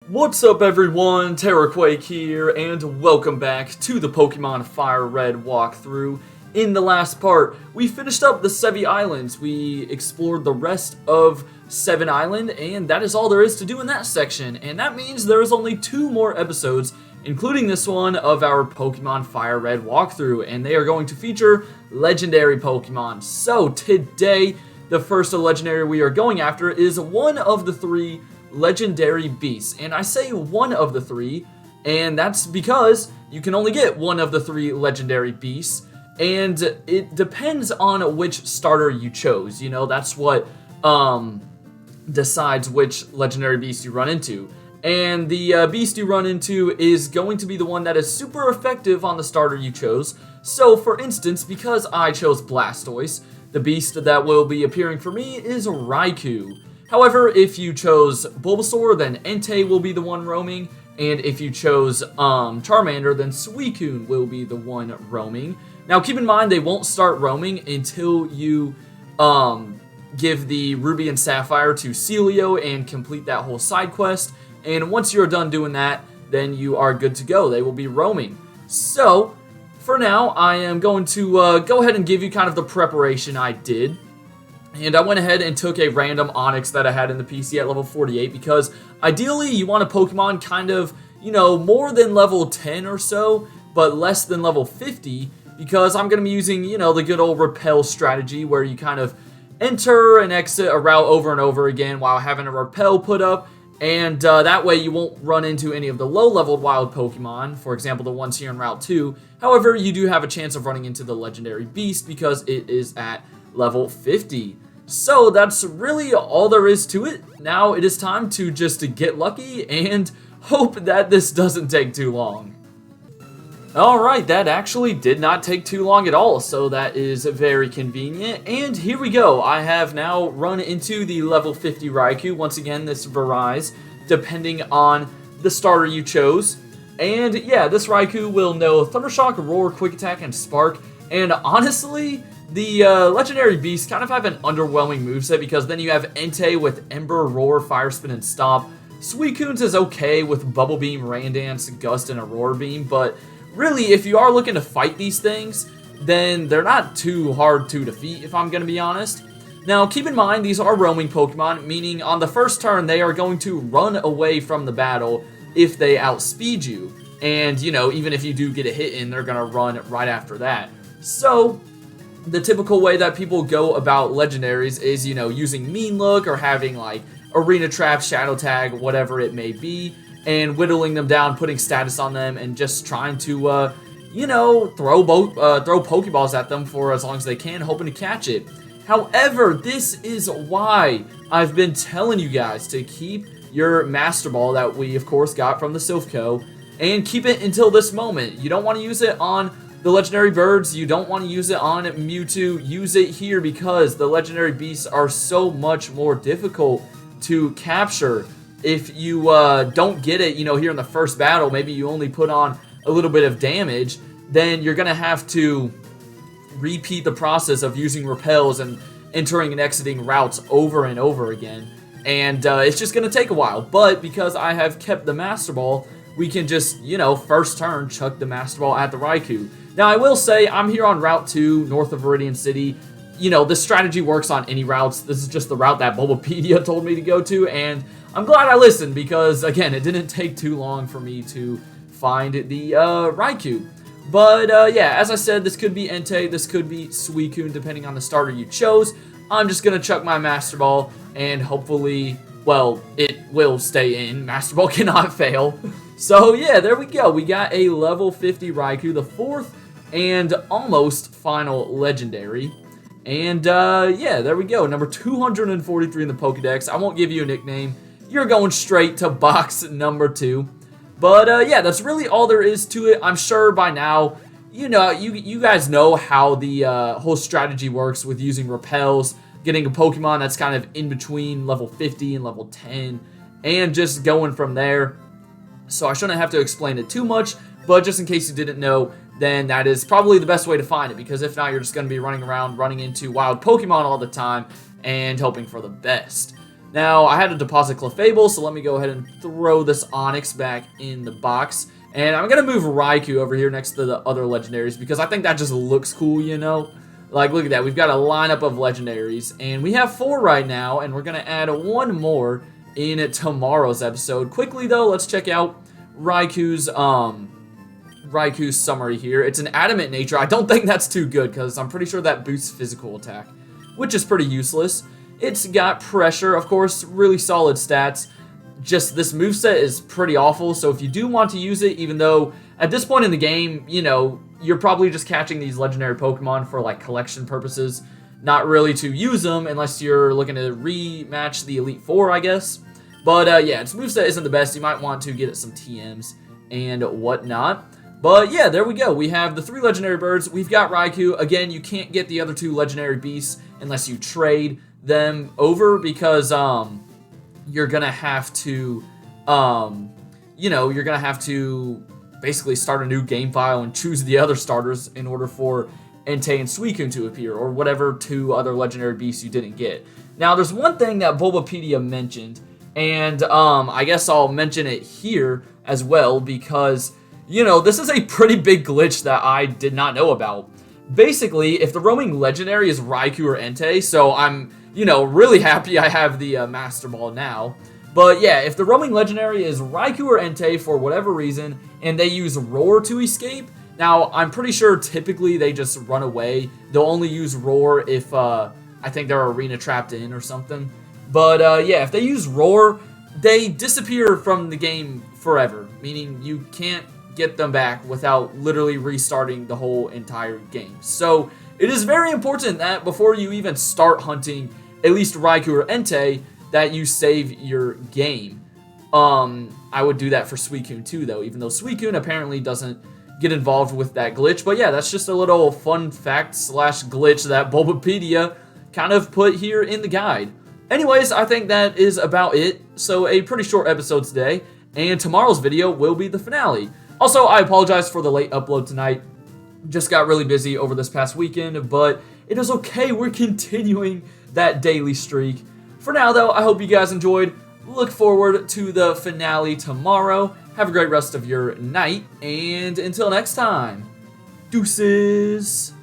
What's up everyone, TerraQuake here, and welcome back to the Pokemon FireRed walkthrough. In the last part, we finished up the 7 Islands. We explored the rest of 7 Island, and that is all there is to do in that section. And that means there is only 2 more episodes, including this one of our Pokemon FireRed walkthrough, and they are going to feature legendary Pokemon. So today, the first legendary we are going after is one of the 3 legendary beasts, and I say one of the 3, and that's because you can only get one of the 3 legendary beasts, and it depends on which starter you chose. You know, that's what decides which legendary beast you run into, and the beast you run into is going to be the one that is super effective on the starter you chose. So for instance, because I chose Blastoise, the beast that will be appearing for me is Raikou. However, if you chose Bulbasaur, then Entei will be the one roaming, and if you chose Charmander, then Suicune will be the one roaming. Now, keep in mind, they won't start roaming until you give the Ruby and Sapphire to Celio and complete that whole side quest, and once you're done doing that, then you are good to go. They will be roaming. So, for now, I am going to go ahead and give you kind of the preparation I did. And I went ahead and took a random Onix that I had in the PC at level 48 because ideally you want a Pokemon kind of, you know, more than level 10 or so, but less than level 50 because I'm going to be using, you know, the good old repel strategy where you kind of enter and exit a route over and over again while having a repel put up, and that way you won't run into any of the low-leveled wild Pokemon, for example the ones here in Route 2. However, you do have a chance of running into the legendary beast because it is at level 50. So that's really all there is to it. Now it is time to just get lucky and hope that this doesn't take too long. Alright, that actually did not take too long at all, so that is very convenient. And here we go. I have now run into the level 50 Raikou. Once again, this varies depending on the starter you chose. And yeah, this Raikou will know Thundershock, Roar, Quick Attack, and Spark. And honestly, the legendary beasts kind of have an underwhelming moveset because then you have Entei with Ember, Roar, Fire Spin, and Stomp. Suicune's is okay with Bubble Beam, Rain Dance, Gust, and Aurora Beam, but really, if you are looking to fight these things, then they're not too hard to defeat, if I'm going to be honest. Now, keep in mind, these are roaming Pokemon, meaning on the first turn, they are going to run away from the battle if they outspeed you. And, you know, even if you do get a hit in, they're going to run right after that. So the typical way that people go about legendaries is, you know, using Mean Look or having like Arena Trap, Shadow Tag, whatever it may be, and whittling them down, putting status on them, and just trying to, you know, throw Pokeballs at them for as long as they can, hoping to catch it. However, this is why I've been telling you guys to keep your Master Ball that we, of course, got from the Silphco, and keep it until this moment. You don't want to use it on the legendary birds, you don't want to use it on Mewtwo. Use it here because the legendary beasts are so much more difficult to capture. If you don't get it, you know, here in the first battle, maybe you only put on a little bit of damage, then you're going to have to repeat the process of using repels and entering and exiting routes over and over again. And it's just going to take a while. But because I have kept the Master Ball, we can just, you know, first turn, chuck the Master Ball at the Raikou. Now, I will say, I'm here on Route 2, north of Viridian City. You know, this strategy works on any routes. This is just the route that Bulbapedia told me to go to, and I'm glad I listened because, again, it didn't take too long for me to find the Raikou. But, yeah, as I said, this could be Entei, this could be Suicune, depending on the starter you chose. I'm just going to chuck my Master Ball, and hopefully, well, it will stay in. Master Ball cannot fail. So, yeah, there we go. We got a level 50 Raikou, the 4th and almost final legendary. And, yeah, there we go. Number 243 in the Pokedex. I won't give you a nickname. You're going straight to box number 2. But, yeah, that's really all there is to it. I'm sure by now, you know, you guys know how the whole strategy works with using repels, getting a Pokemon that's kind of in between level 50 and level 10, and just going from there. So I shouldn't have to explain it too much, but just in case you didn't know, then that is probably the best way to find it, because if not, you're just going to be running around, running into wild Pokemon all the time, and hoping for the best. Now, I had to deposit Clefable, so let me go ahead and throw this Onyx back in the box. And I'm going to move Raikou over here next to the other legendaries because I think that just looks cool, you know? Like, look at that. We've got a lineup of legendaries, and we have 4 right now, and we're going to add 1 more in tomorrow's episode. Quickly, though, let's check out Raikou's summary here. It's an adamant nature. I don't think that's too good because I'm pretty sure that boosts physical attack, which is pretty useless. It's got pressure, of course, really solid stats. Just this moveset is pretty awful, so if you do want to use it, even though at this point in the game, you know, you're probably just catching these legendary Pokemon for like collection purposes, not really to use them unless you're looking to rematch the Elite Four, I guess. But yeah, its moveset isn't the best. You might want to get it some TMs and whatnot. But yeah, there we go. We have the 3 legendary birds. We've got Raikou. Again, you can't get the other 2 legendary beasts unless you trade them over because you're gonna have to you're gonna have to basically start a new game file and choose the other starters in order for Entei and Suicune to appear, or whatever 2 other legendary beasts you didn't get. Now, there's one thing that Bulbapedia mentioned, and I guess I'll mention it here as well because, you know, this is a pretty big glitch that I did not know about. Basically, if the roaming legendary is Raikou or Entei, so I'm, you know, really happy I have the Master Ball now. But yeah, if the roaming legendary is Raikou or Entei for whatever reason, and they use Roar to escape, now I'm pretty sure typically they just run away. They'll only use Roar if I think they're arena trapped in or something. But yeah, if they use Roar, they disappear from the game forever, meaning you can't get them back without literally restarting the whole entire game. So it is very important that before you even start hunting at least Raikou or Entei, that you save your game. I would do that for Suicune too, though, even though Suicune apparently doesn't get involved with that glitch. But yeah, that's just a little fun fact slash glitch that Bulbapedia kind of put here in the guide. Anyways, I think that is about it. So a pretty short episode today, and tomorrow's video will be the finale. Also, I apologize for the late upload tonight. Just got really busy over this past weekend, but it is okay. We're continuing that daily streak. For now, though, I hope you guys enjoyed. Look forward to the finale tomorrow. Have a great rest of your night, and until next time, deuces.